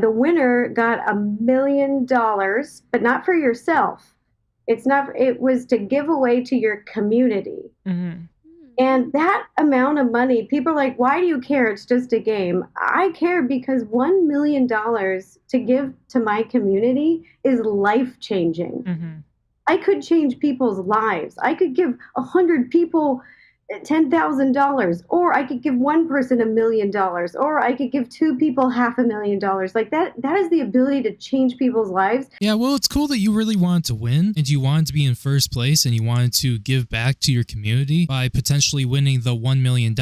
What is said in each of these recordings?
The winner got $1 million, but not for yourself. It's not, it was to give away to your community. Mm-hmm. And that amount of money, people are like, why do you care? It's just a game. I care because $1 million to give to my community is life changing. Mm-hmm. I could change people's lives. I could give 100 people $10,000, or I could give one person $1 million, or I could give two people $500,000. Like that is the ability to change people's lives. Yeah, well, it's cool that you really wanted to win and you wanted to be in first place and you wanted to give back to your community by potentially winning the $1 million.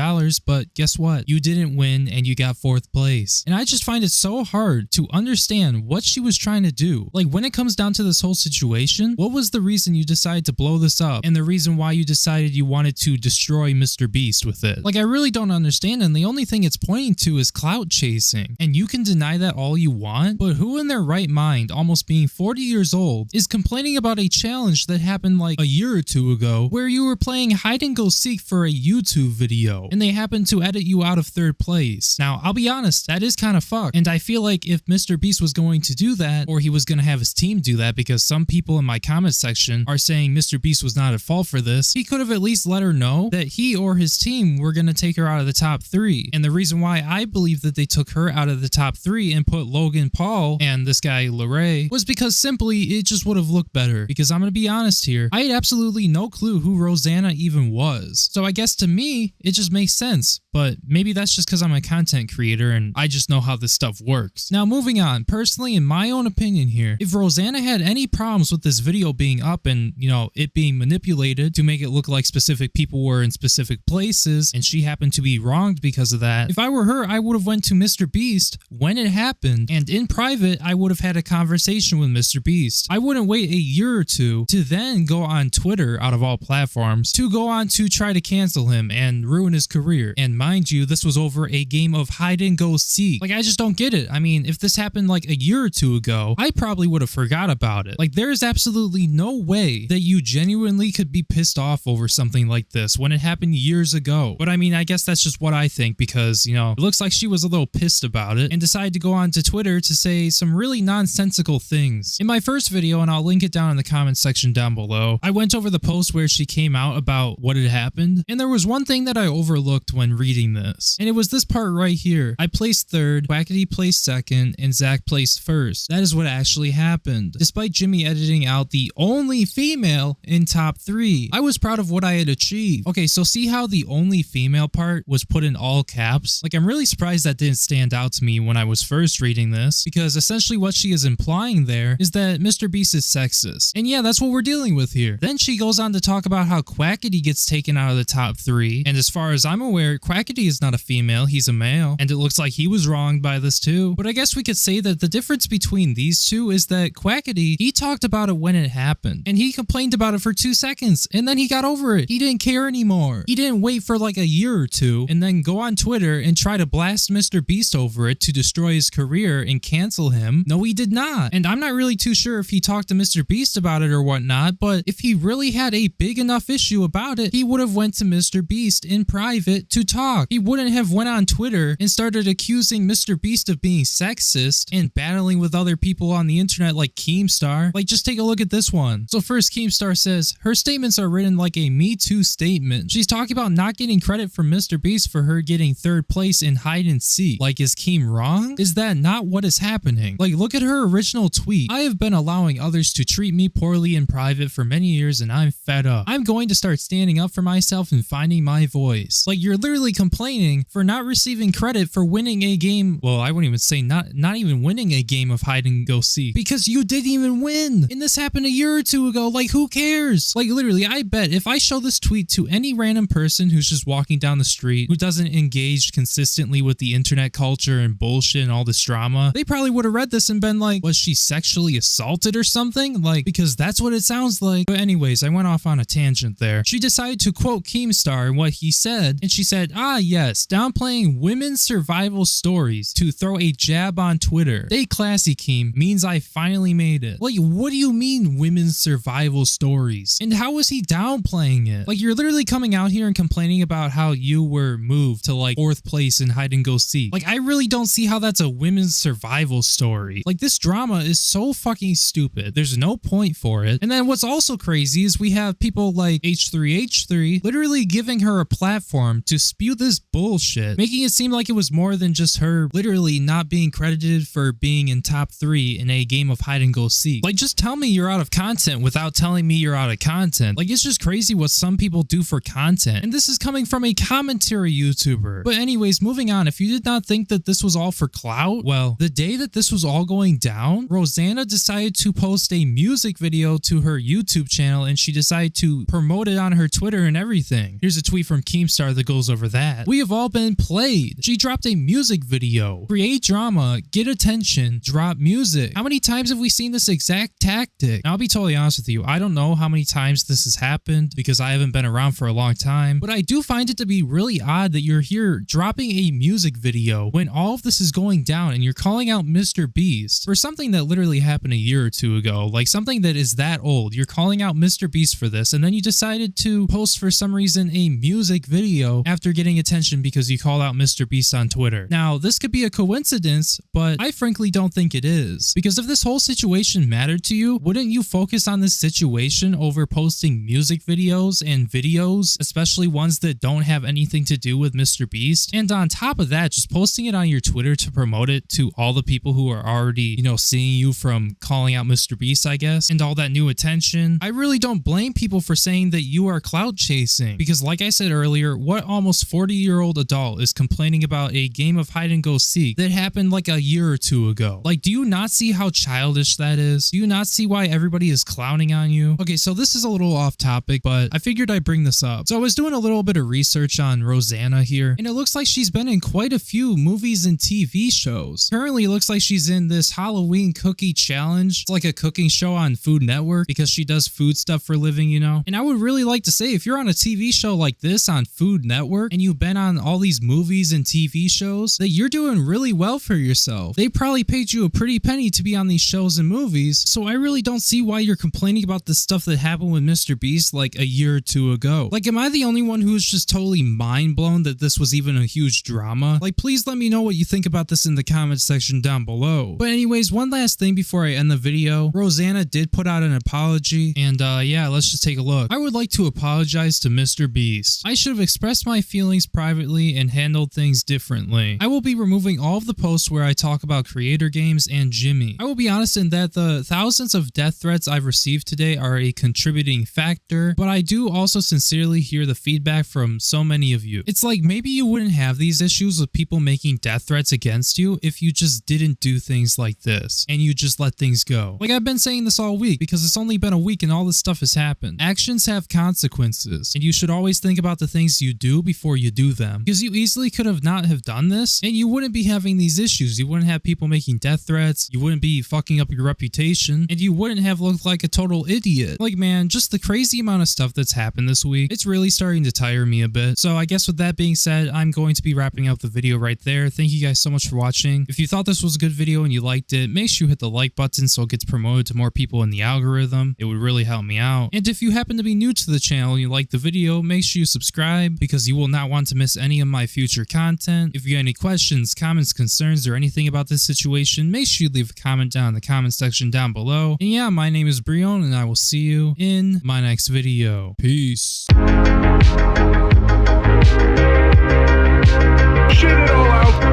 But guess what? You didn't win and you got fourth place. And I just find it so hard to understand what she was trying to do. Like, when it comes down to this whole situation, what was the reason you decided to blow this up and the reason why you decided you wanted to destroy MrBeast with it? Like, I really don't understand, and the only thing it's pointing to is clout chasing. And you can deny that all you want, but who in their right mind, almost being 40 years old, is complaining about a challenge that happened like a year or two ago where you were playing hide and go seek for a YouTube video and they happened to edit you out of third place? Now, I'll be honest, that is kind of fucked, and I feel like if MrBeast was going to do that, or he was going to have his team do that, because some people in my comment section are saying MrBeast was not at fault for this, he could have at least let her know that he or his team were going to take her out of the top 3. And the reason why I believe that they took her out of the top 3 and put Logan Paul and this guy Larray was because simply it just would have looked better. Because I'm going to be honest here, I had absolutely no clue who Rosanna even was. So I guess to me, it just makes sense. But maybe that's just because I'm a content creator and I just know how this stuff works. Now, moving on, personally, in my own opinion here, if Rosanna had any problems with this video being up and, you know, it being manipulated to make it look like specific people were in specific places and she happened to be wronged because of that, if I were her, I would have went to MrBeast when it happened, and in private, I would have had a conversation with MrBeast. I wouldn't wait a year or two to then go on Twitter, out of all platforms, to go on to try to cancel him and ruin his career. And mind you, this was over a game of hide and go seek. Like, I just don't get it. I mean, if this happened like a year or two ago, I probably would have forgot about it. Like, there's absolutely no way that you genuinely could be pissed off over something like this when it happened years ago. But I mean, I guess that's just what I think, because, you know, it looks like she was a little pissed about it and decided to go on to Twitter to say some really nonsensical things. In my first video, and I'll link it down in the comment section down below, I went over the post where she came out about what had happened, and there was one thing that I overlooked when reading this, and it was this part right here. I placed third, Quackity placed second, and Zach placed first. That is what actually happened. Despite Jimmy editing out the only female in top 3, I was proud of what I had achieved. Okay, so see how the only female part was put in all caps? Like, I'm really surprised that didn't stand out to me when I was first reading this, because essentially what she is implying there is that MrBeast is sexist. And yeah, that's what we're dealing with here. Then she goes on to talk about how Quackity gets taken out of the top 3, and as far as I'm aware, Quackity is not a female, he's a male, and it looks like he was wronged by this too. But I guess we could say that the difference between these two is that Quackity, he talked about it when it happened, and he complained about it for 2 seconds, and then he got over it. He didn't care anymore. He didn't wait for like a year or two and then go on Twitter and try to blast MrBeast over it to destroy his career and cancel him. No, he did not. And I'm not really too sure if he talked to MrBeast about it or whatnot, but if he really had a big enough issue about it, he would have went to MrBeast in private to talk. He wouldn't have went on Twitter and started accusing MrBeast of being sexist and battling with other people on the internet like Keemstar. Like, just take a look at this one. So first, Keemstar says, her statements are written like a Me Too statement. She's talking about not getting credit from MrBeast for her getting third place in hide and seek. Like, is Keem wrong? Is that not what is happening? Like, look at her original tweet. I have been allowing others to treat me poorly in private for many years and I'm fed up. I'm going to start standing up for myself and finding my voice. Like, you're literally complaining for not receiving credit for winning a game. Well, I wouldn't even say not even winning a game of hide and go seek, because you didn't even win. And this happened a year or two ago. Like, who cares? Like, literally, I bet if I show this tweet to any random person who's just walking down the street, who doesn't engage consistently with the internet culture and bullshit and all this drama, they probably would have read this and been like, was she sexually assaulted or something? Like, because that's what it sounds like. But anyways, I went off on a tangent there. She decided to quote Keemstar and what he said, and she said, ah yes, downplaying women's survival stories to throw a jab on Twitter. Stay classy, Keem, means I finally made it. Like, what do you mean women's survival stories? And how is he downplaying it? Like, you're literally coming coming out here and complaining about how you were moved to like 4th place in hide and go seek. Like, I really don't see how that's a women's survival story. Like, this drama is so fucking stupid. There's no point for it. And then what's also crazy is we have people like H3H3 literally giving her a platform to spew this bullshit, making it seem like it was more than just her literally not being credited for being in top 3 in a game of hide and go seek. Like, just tell me you're out of content without telling me you're out of content. Like, it's just crazy what some people do for content. And this is coming from a commentary YouTuber. But anyways, moving on, if you did not think that this was all for clout, well, the day that this was all going down, Rosanna decided to post a music video to her YouTube channel, and she decided to promote it on her Twitter and everything. Here's a tweet from Keemstar that goes over that. We have all been played. She dropped a music video. Create drama, get attention, drop music. How many times have we seen this exact tactic? Now, I'll be totally honest with you. I don't know how many times this has happened because I haven't been around for a long time, but I do find it to be really odd that you're here dropping a music video when all of this is going down and you're calling out MrBeast for something that literally happened a year or two ago, like something that is that old. You're calling out MrBeast for this, and then you decided to post for some reason a music video after getting attention because you called out MrBeast on Twitter. Now, this could be a coincidence, but I frankly don't think it is, because if this whole situation mattered to you, wouldn't you focus on this situation over posting music videos and videos, especially ones that don't have anything to do with MrBeast? And on top of that, just posting it on your Twitter to promote it to all the people who are already, seeing you from calling out MrBeast, I guess, and all that new attention. I really don't blame people for saying that you are clout chasing, because like I said earlier, what almost 40-year-old adult is complaining about a game of hide and go seek that happened like a year or two ago? Like, do you not see how childish that is? Do you not see why everybody is clowning on you? Okay, so this is a little off topic, but I figured I'd bring this up. So I was doing a little bit of research on Rosanna here, and it looks like she's been in quite a few movies and TV shows. Currently, it looks like she's in this Halloween cookie challenge. It's like a cooking show on Food Network because she does food stuff for a living, And I would really like to say, if you're on a TV show like this on Food Network and you've been on all these movies and TV shows, that you're doing really well for yourself. They probably paid you a pretty penny to be on these shows and movies, so I really don't see why you're complaining about the stuff that happened with MrBeast like a year or two ago. Like, am I the only one who's just totally mind blown that this was even a huge drama? Like, please let me know what you think about this in the comments section down below. But anyways, one last thing before I end the video. Rosanna did put out an apology, and yeah, let's just take a look. I would like to apologize to MrBeast. I should have expressed my feelings privately and handled things differently. I will be removing all of the posts where I talk about creator games and Jimmy. I will be honest in that the thousands of death threats I've received today are a contributing factor, but I do also sincerely hear the feedback from so many of you. It's like maybe you wouldn't have these issues with people making death threats against you if you just didn't do things like this and you just let things go. Like, I've been saying this all week because it's only been a week and all this stuff has happened. Actions have consequences, and you should always think about the things you do before you do them, because you easily could have not have done this and you wouldn't be having these issues. You wouldn't have people making death threats, you wouldn't be fucking up your reputation, and you wouldn't have looked like a total idiot. Like, man, just the crazy amount of stuff that's happened this week, it's really starting to tire me a bit. So I guess with that being said, I'm going to be wrapping up the video right there. Thank you guys so much for watching. If you thought this was a good video and you liked it, make sure you hit the like button so it gets promoted to more people in the algorithm. It would really help me out. And if you happen to be new to the channel and you like the video, make sure you subscribe because you will not want to miss any of my future content. If you have any questions, comments, concerns, or anything about this situation, make sure you leave a comment down in the comment section down below. And yeah, my name is Breone, and I will see you in my next video. Peace. Shit it all out.